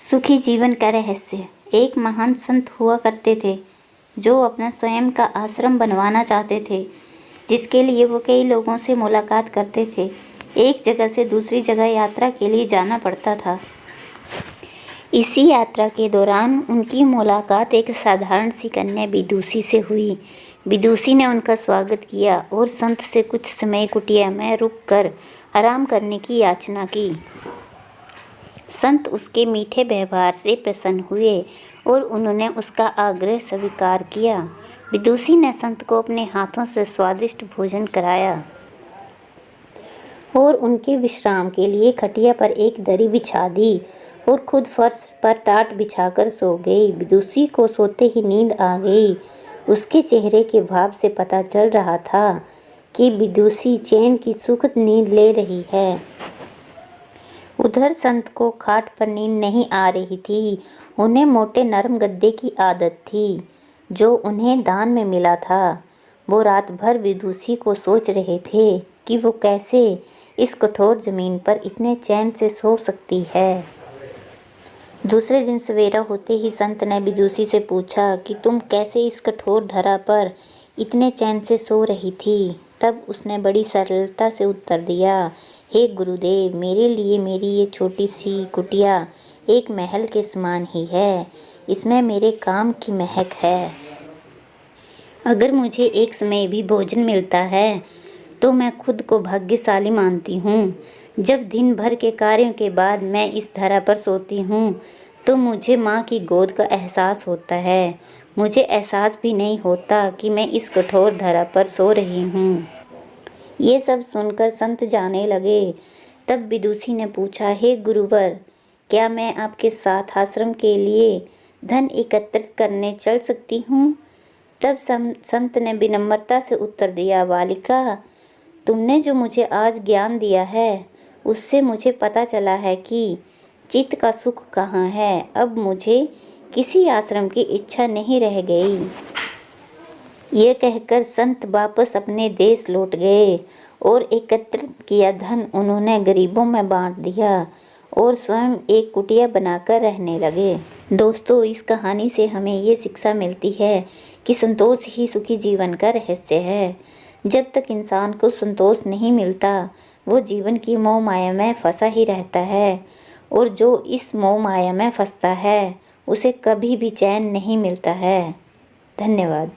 सुखी जीवन का रहस्य। एक महान संत हुआ करते थे जो अपना स्वयं का आश्रम बनवाना चाहते थे, जिसके लिए वो कई लोगों से मुलाकात करते थे। एक जगह से दूसरी जगह यात्रा के लिए जाना पड़ता था। इसी यात्रा के दौरान उनकी मुलाकात एक साधारण सी कन्या विदुषी से हुई। विदुषी ने उनका स्वागत किया और संत से कुछ समय कुटिया में रुककर आराम करने की याचना की। संत उसके मीठे व्यवहार से प्रसन्न हुए और उन्होंने उसका आग्रह स्वीकार किया। विदुषी ने संत को अपने हाथों से स्वादिष्ट भोजन कराया और उनके विश्राम के लिए खटिया पर एक दरी बिछा दी और खुद फर्श पर टाट बिछाकर सो गई। विदुषी को सोते ही नींद आ गई। उसके चेहरे के भाव से पता चल रहा था कि विदुषी चैन की सुखद नींद ले रही है। उधर संत को खाट पर नींद नहीं आ रही थी। उन्हें मोटे नरम गद्दे की आदत थी जो उन्हें दान में मिला था। वो रात भर विदुषी को सोच रहे थे कि वो कैसे इस कठोर जमीन पर इतने चैन से सो सकती है। दूसरे दिन सवेरा होते ही संत ने विदुषी से पूछा कि तुम कैसे इस कठोर धरा पर इतने चैन से सो रही थी। तब उसने बड़ी सरलता से उत्तर दिया, हे गुरुदेव, मेरे लिए मेरी ये छोटी सी कुटिया एक महल के समान ही है। इसमें मेरे काम की महक है। अगर मुझे एक समय भी भोजन मिलता है तो मैं खुद को भाग्यशाली मानती हूँ। जब दिन भर के कार्यों के बाद मैं इस धरा पर सोती हूँ तो मुझे माँ की गोद का एहसास होता है। मुझे एहसास भी नहीं होता कि मैं इस कठोर धरा पर सो रही हूँ। ये सब सुनकर संत जाने लगे। तब विदुषी ने पूछा, हे गुरुवर, क्या मैं आपके साथ आश्रम के लिए धन एकत्रित करने चल सकती हूँ? तब संत ने विनम्रता से उत्तर दिया, बालिका, तुमने जो मुझे आज ज्ञान दिया है उससे मुझे पता चला है कि चित्त का सुख कहाँ है। अब मुझे किसी आश्रम की इच्छा नहीं रह गई। ये कहकर संत वापस अपने देश लौट गए और एकत्रित किया धन उन्होंने गरीबों में बांट दिया और स्वयं एक कुटिया बनाकर रहने लगे। दोस्तों, इस कहानी से हमें ये शिक्षा मिलती है कि संतोष ही सुखी जीवन का रहस्य है। जब तक इंसान को संतोष नहीं मिलता वो जीवन की मोह माया में फंसा ही रहता है और जो इस मोह माया में फंसता है उसे कभी भी चैन नहीं मिलता है। धन्यवाद।